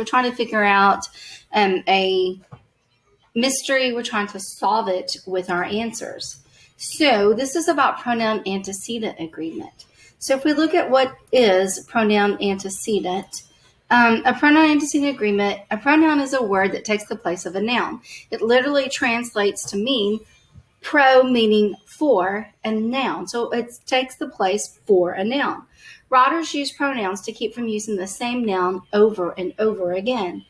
We're trying to figure out a mystery. We're trying to solve it with our answers. So this is about pronoun antecedent agreement. So if we look at what is pronoun antecedent, a pronoun antecedent agreement, a pronoun is a word that takes the place of a noun. It literally translates to mean pro meaning for and noun. So it takes the place for a noun. Writers use pronouns to keep from using the same noun over and over again.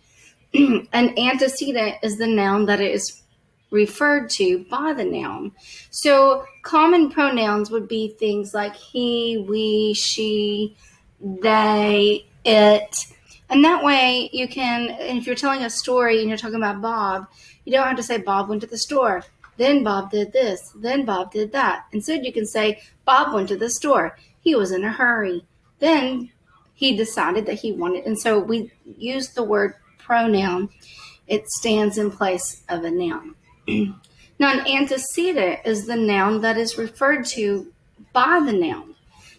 An antecedent is the noun that is referred to by the noun. So common pronouns would be things like he, we, she, they, it. And that way you can, if you're telling a story and you're talking about Bob, you don't have to say Bob went to the store. Then Bob did this. Then Bob did that. Instead, you can say Bob went to the store. He was in a hurry. Then he decided that he wanted. And so we use the word pronoun. It stands in place of a noun. Now, an antecedent is the noun that is referred to by the noun.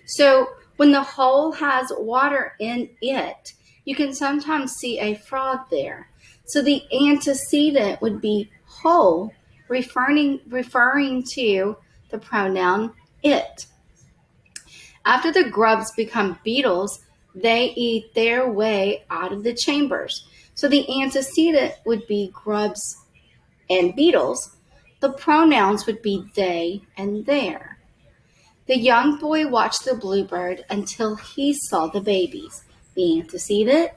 So when the whole has water in it, you can sometimes see a frog there. So the antecedent would be whole, referring to the pronoun it. After the grubs become beetles, they eat their way out of the chambers. So the antecedent would be grubs and beetles. The pronouns would be they and their. The young boy watched the bluebird until he saw the babies. The antecedent,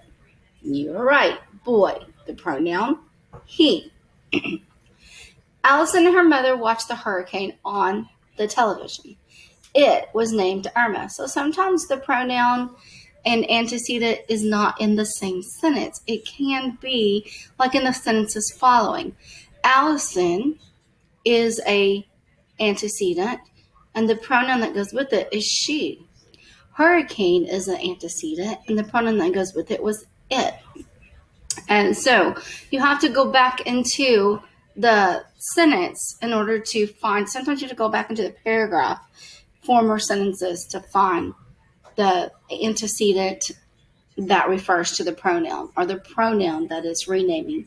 you were right, boy. The pronoun, he. Allison and her mother watched the hurricane on the television. It was named Irma. So sometimes the pronoun and antecedent is not in the same sentence. It can be like in the sentences following. Allison is a antecedent, and the pronoun that goes with it is she. Hurricane is an antecedent, and the pronoun that goes with it was it. And so you have to go back into the sentence in order to find, sometimes you have to go back into the paragraph, former sentences to find the antecedent that refers to the pronoun or the pronoun that is renaming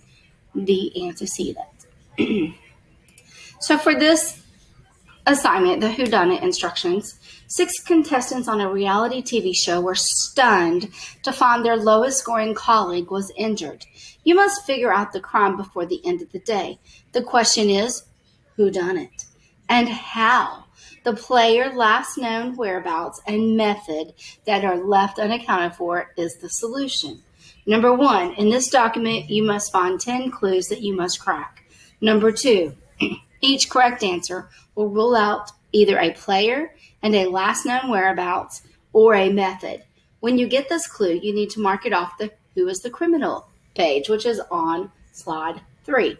the antecedent. So for this assignment, the Whodunnit instructions, 6 contestants on a reality TV show were stunned to find their lowest scoring colleague was injured. You must figure out the crime before the end of the day. The question is, who done it and how? The player, last known whereabouts, and method that are left unaccounted for is the solution. Number 1, in this document, you must find 10 clues that you must crack. Number 2, each correct answer will rule out either a player and a last known whereabouts or a method. When you get this clue, you need to mark it off the Who is the Criminal page, which is on slide 3.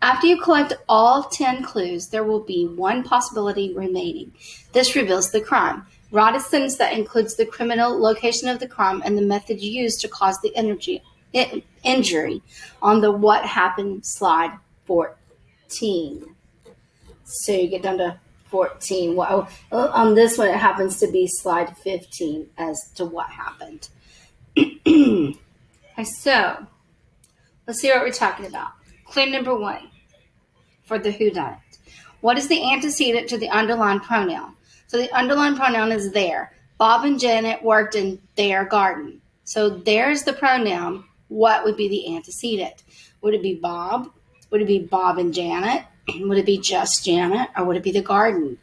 After you collect all 10 clues, there will be one possibility remaining. This reveals the crime. Write a sentence that includes the criminal, location of the crime, and the method used to cause the injury on the What Happened slide 14. So you get down to 14. Well, on this one, it happens to be slide 15 as to what happened. Okay, so let's see what we're talking about. Clue number 1 for the whodunit. What is the antecedent to the underlined pronoun? So the underlined pronoun is there. Bob and Janet worked in their garden. So there's the pronoun. What would be the antecedent? Would it be Bob? Would it be Bob and Janet? Would it be just Janet? Or would it be the garden?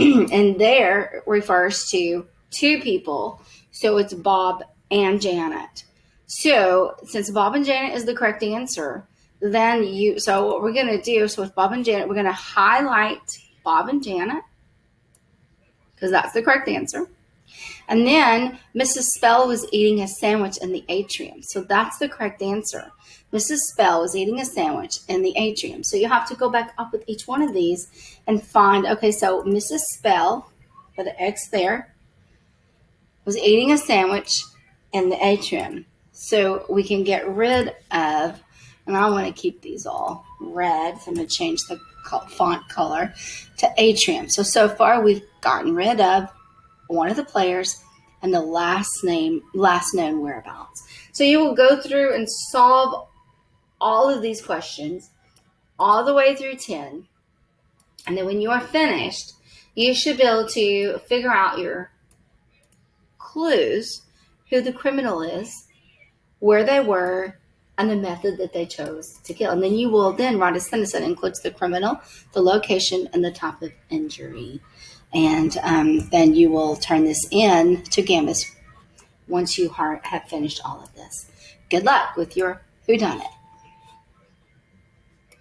And there refers to 2 people. So it's Bob and Janet. So since Bob and Janet is the correct answer, then so what we're going to do, so with Bob and Janet, we're going to highlight Bob and Janet because that's the correct answer. And then Mrs. Spell was eating a sandwich in the atrium. So that's the correct answer. Mrs. Spell was eating a sandwich in the atrium. So you have to go back up with each one of these and find, okay, so Mrs. Spell, for the X there, was eating a sandwich in the atrium. So we can get rid of, and I want to keep these all red, so I'm going to change the font color to atrium. So far we've gotten rid of one of the players and the last known whereabouts. So you will go through and solve all of these questions all the way through 10. And then when you are finished, you should be able to figure out your clues, who the criminal is, where they were, and the method that they chose to kill. And then you will then write a sentence that includes the criminal, the location, and the type of injury. And then you will turn this in to Gambus once you have finished all of this. Good luck with your Whodunnit.